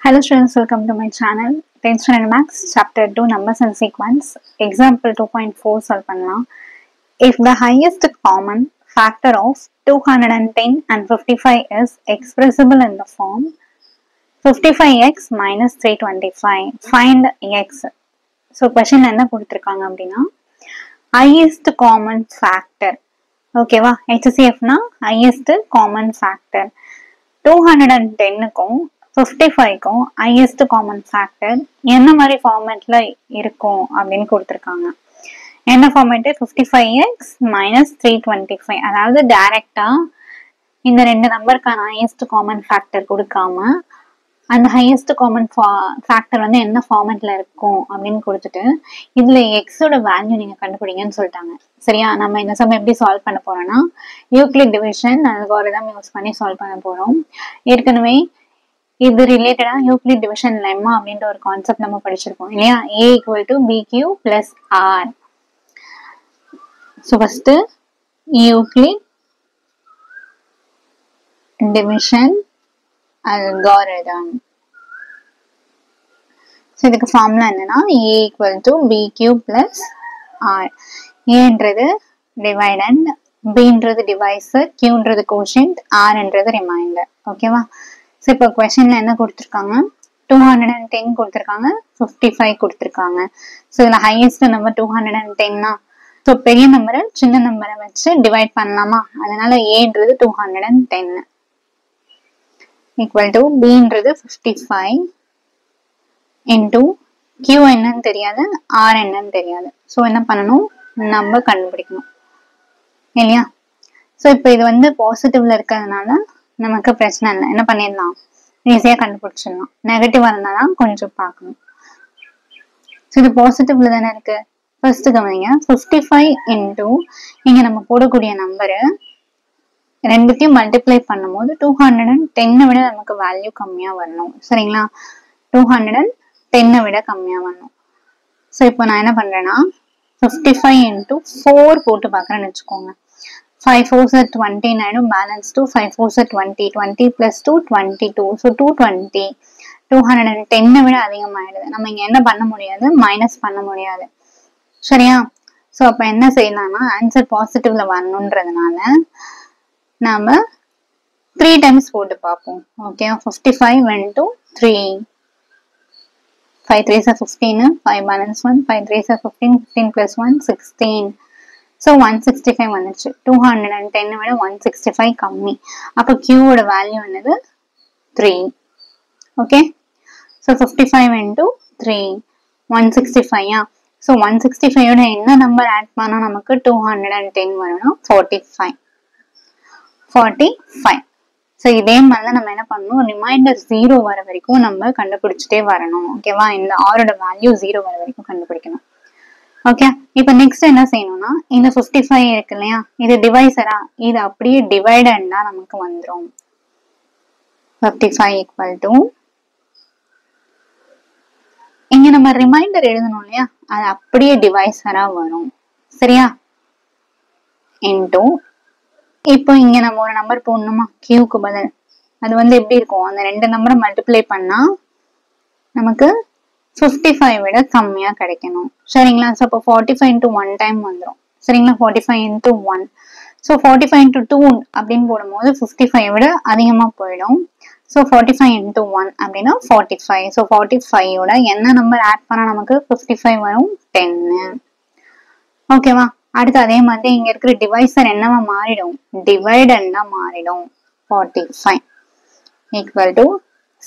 Hello students, welcome to my channel. 10th Standard Maths, Chapter 2, Numbers and Sequence. Example 2.4 solve பண்ணலாம். If the highest common factor of 210 and 55 is expressible in the form 55x minus 325, find x. So question என்ன கொடுத்திருக்காங்க அப்படின்னா highest common factor. ஓகேவா, HCFனா highest common factor 210க்கும் 55க்கும் highest common factor என்ன மாதிரி ஃபார்மேட்ல இருக்கும் அப்படின்னு கொடுத்துருக்காங்க. என்ன ஃபார்மேட்? 55x minus 325. அதாவது டைரக்டா இந்த ரெண்டு நம்பருக்கான highest common factor கொடுக்காம அந்த highest common factor வந்து என்ன ஃபார்மேட்ல இருக்கும் அப்படின்னு கொடுத்துட்டு இதுல எக்ஸோட வேல்யூ நீங்க கண்டுபிடிங்கன்னு சொல்லிட்டாங்க. சரியா, நம்ம இந்த சமயம் எப்படி சால்வ் பண்ண போறோம்னா யூக்ளிட் டிவிஷன் அல்காரிதம் யூஸ் பண்ணி சால்வ் பண்ண போறோம். ஏற்கனவே இது ரிலேட்டடா யூக்ளிட் டிவிஷன் லெம்மா அப்படின்ற ஒரு கான்செப்ட் நம்ம படிச்சிருக்கோம் இல்லையா? A equal to BQ plus R. So first Euclid division algorithm. So இதுக்கு ஃபார்முலா என்னன்னா A equal to BQ plus R. Aன்றது டிவைடண்ட், Bன்றது டிவைசர், Qன்றது கோஷன்ட், Rன்றது ரிமைண்டர். ஓகேவா? ஸோ இப்போ கொஸ்டின்ல என்ன கொடுத்துருக்காங்க? 210 கொடுத்துருக்காங்க, 55 கொடுத்துருக்காங்க. ஸோ இதில் ஹையஸ்ட் நம்பர் 210 ஸோ பெரிய நம்பரை சின்ன நம்பரை வச்சு டிவைட் பண்ணலாமா? அதனால ஏன்றது 210 ஈக்குவல் டு பின்றது 55 இன்டூ கியூ என்னன்னு தெரியாது, ஆர் என்னன்னு தெரியாது. ஸோ என்ன பண்ணணும்? நம்பர் கண்டுபிடிக்கணும் இல்லையா? ஸோ இப்போ இது வந்து பாசிட்டிவ்ல இருக்கிறதுனால நமக்கு பிரச்சனை இல்லை, என்ன பண்ணிடலாம், ஈஸியா கண்டுபிடிச்சிடலாம். நெகட்டிவா இருந்தாதான் கொஞ்சம் பார்க்கணும். ஸோ இது பாசிட்டிவ்ல தானே இருக்கு. ஃபர்ஸ்ட் கவனிங்க, 55 இன்டூ இங்க நம்ம போடக்கூடிய நம்பரு ரெண்டுத்தையும் மல்டிப்ளை பண்ணும் போது 210 விட நமக்கு வேல்யூ கம்மியா வரணும். சரிங்களா, 210 விட கம்மியா வரணும். ஸோ இப்போ நான் என்ன பண்றேன்னா 55 இன்டூ 4 போட்டு பாக்குறேன்னு வச்சுக்கோங்க. 5 4s are 29, balance 2, 5 4s are 20, 20 plus 2 22. So 220, 210 விட அதிகமாயிடுது. நம்ம இங்க என்ன பண்ண முடியாது, மைனஸ் பண்ண முடியாது. சரியா? ஸோ அப்ப என்ன செய்யலாம்னா ஆன்சர் பாசிட்டிவ்ல வரணுன்றதுனால நாம 3 டைம்ஸ் போட்டு பார்ப்போம். Okay, 55 into 3, 5 3s are 15, 5 balance 1, 5 3s are 15, 15 plus 1 16. So 165 வந்துச்சு. 210 விட 165 கம்மி. அப்போ கியூவோட வேல்யூ என்னது? 3. Okay, so 55 into 3 165. ஸோ 165 என்ன நம்பர் ஆட் பண்ணா நமக்கு 210 வரணும்? 45. ஸோ இதே மாதிரிதான் நம்ம என்ன பண்ணணும், ரிமைண்டர் 0 வர வரைக்கும் நம்ம கண்டுபிடிச்சிட்டே வரணும். ஓகேவா? இந்த ஆரோட வேல்யூ 0 வர வரைக்கும் கண்டுபிடிக்கணும். ஓகே, இப்போ நெக்ஸ்ட் என்ன செய்யணும்னா இந்த 55 இருக்கு இல்லையா, இது டிவைசரா, இது அப்படியே டிவைடண்டா நமக்கு வந்துடும். 55 ஈக்குவல் டு இங்க நம்ம ரிமைண்டர் எழுதணும் இல்லையா, அது அப்படியே டிவைசரா வரும். சரியா? இன்டூ இப்போ இங்க நம்ம ஒரு நம்பர் போடணுமா கியூக்கு பதில், அது வந்து எப்படி இருக்கும், அந்த ரெண்டு நம்பரை மல்டிப்ளை பண்ணா நமக்கு 55 விட கம்மியா கிடைக்கணும். சரிங்களா? ஸோ அப்போ 45 into 1 டைம் வந்துடும். சரிங்களா? 45 into 1. ஸோ 45 into 2 அப்படின்னு போடும்போது 55 விட அதிகமா போயிடும். ஸோ 45 into 1 அப்படின்னா 45. ஸோ 45 என்ன நம்பர் ஆட் பண்ணா நமக்கு 55 வரும்? 10. ஓகேவா? அடுத்து அதே மாதிரி இங்க இருக்கிற டிவைசர் என்னவா மாறிடும்? டிவைடண்டா மாறிடும். 45 ஈக்குவல் டு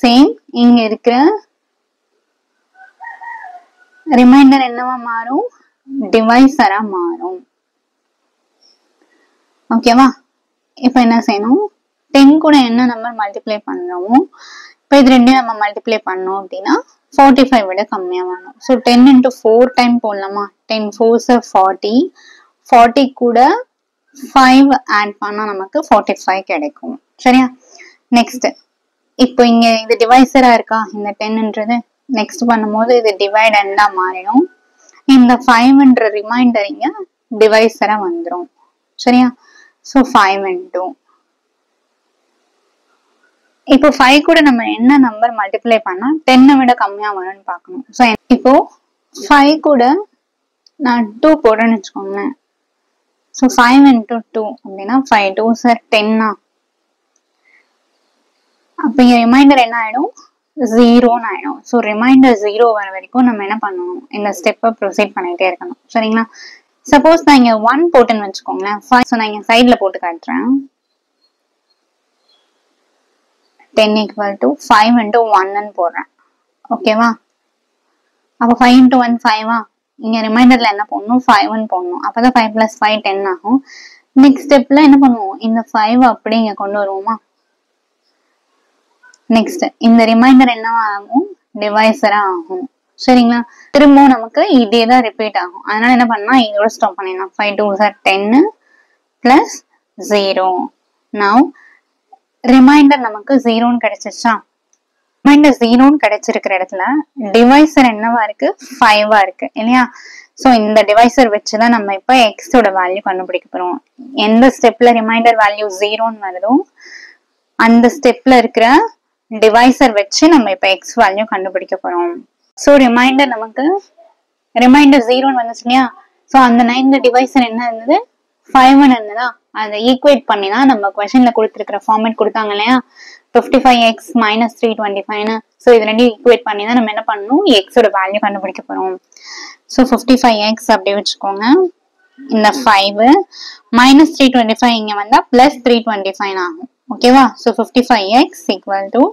சேம் இங்க இருக்கிற ரிமைண்டர் என்னவா மாறும்? டிவைசரா மாறும். ஓகேவா? இப்ப என்ன செய்யணும், 10 கூட என்ன நம்பர் மல்டிப்ளை பண்றோமோ இப்ப இது ரெண்டையும் நம்ம மல்டிப்ளை பண்ணோம் அப்படின்னா 45 விட கம்மியா வரணும். ஸோ 10 into 4 டைம் போடலாமா? 10 4s are 40, 40 கூட 5 ஆட் பண்ணா நமக்கு 45 கிடைக்கும். சரியா? நெக்ஸ்ட் இப்போ இங்க இது டிவைசரா இருக்கா இந்த 10ன்றது, நெக்ஸ்ட் பண்ணும்போது இது டிவைடண்டா மாறிடும். இந்த 5ன்ற ரிமைண்டர் இங்க டிவைசரா வந்துடும். சரியா? ஸோ 5 into இப்போ 5 கூட நம்ம என்ன நம்பர் மல்டிப்ளை பண்ணா 10 விட கம்மியா வரும்னு பார்க்கணும். ஸோ இப்போ 5 கூட நான் 2 போடுறேன்னு வச்சுக்கோங்களேன். ஸோ 5 into 2 அப்படின்னா 5 2s are 10. அப்ப இங்க ரிமைண்டர் என்ன ஆயிடும், 0ன்னு ஆயிடும். ஸோ ரிமைண்டர் 0 வர வரைக்கும் நம்ம என்ன பண்ணணும், இந்த ஸ்டெப்பை ப்ரொசீட் பண்ணிட்டே இருக்கணும். சரிங்களா? சப்போஸ் நான் இங்க 1 போட்டுன்னு வச்சுக்கோங்களேன். 5. ஸோ நான் இங்க சைட்ல போட்டு காட்டுறேன். 10 equal to 5 into 1ன்னு போடுறேன். ஓகேவா? அப்ப 5 into 1 5. இங்க ரிமைண்டர்ல என்ன போடணும், 5ன்னு போடணும். அப்பதான் 5 plus 5 10 ஆகும். நெக்ஸ்ட் ஸ்டெப்ல என்ன பண்ணுவோம், இந்த 5 அப்படியே இங்க கொண்டு வருவோமா. நெக்ஸ்ட் இந்த ரிமைண்டர் என்னவா ஆகும், டிவைசரா ஆகும். சரிங்களா? திரும்பவும் நமக்கு இதேதான் ரிப்பீட் ஆகும். அதனால என்ன பண்ணா, இதோட ஸ்டாப் பண்ணிடலாம். 5 2s are 10 plus 0. Now reminder நமக்கு 0ன்னு கிடைச்சிருச்சா. ரிமைண்டர் 0ன்னு கிடைச்சிருக்கிற இடத்துல டிவைசர் என்னவா இருக்கு, 5 இருக்கு இல்லையா. சோ இந்த டிவைசர் வச்சுதான் நம்ம இப்ப எக்ஸோட வேல்யூ கண்டுபிடிக்க போறோம். எந்த ஸ்டெப்ல ரிமைண்டர் வேல்யூ 0ன்னு வருதோ அந்த ஸ்டெப்ல இருக்கிற டிவைசர் வச்சு நம்ம இப்ப எக்ஸ் வேல்யூ கண்டுபிடிக்க போறோம். சோ ரிமைண்டர் நமக்கு ரிமைண்டர் 0ன்னு வந்துச்சு இல்லையா. சோ அந்த 9 டிவைசர் என்ன இருந்தது, 5ன்னு இருந்ததா. அதை ஈக்குவேட் பண்ணி தான் நம்ம கொஸ்டின்ல கொடுத்துருக்கிற ஃபார்மேட் கொடுத்தாங்க இல்லையா, 55x minus 325. ஸோ இது ரெண்டு ஈக்குவேட் பண்ணி தான் நம்ம என்ன பண்ணணும், எக்ஸோட வேல்யூ கண்டுபிடிக்க போறோம். ஸோ 55x அப்படி வச்சுக்கோங்க. இந்த 5 மைனஸ் 325 இங்க வந்தா பிளஸ் 325 ஆகும். ஓகேவா? So 55x equal to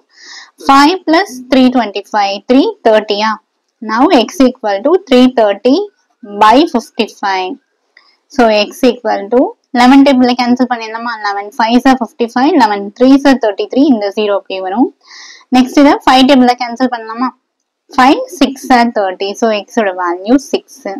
5 plus 325 330. Now x equal to 330 by 55. So x equal to 11 டேபிள்ல கேன்சல் பண்ணிடலாமா. 11 5s are 55, 11 3s are 33. இந்த 0 அப்படி வரும். நெக்ஸ்ட் இதை 5 டேபிள்ல கேன்சல் பண்ணலாமா. 5 6 are 30. So x ஓட வேல்யூ 6.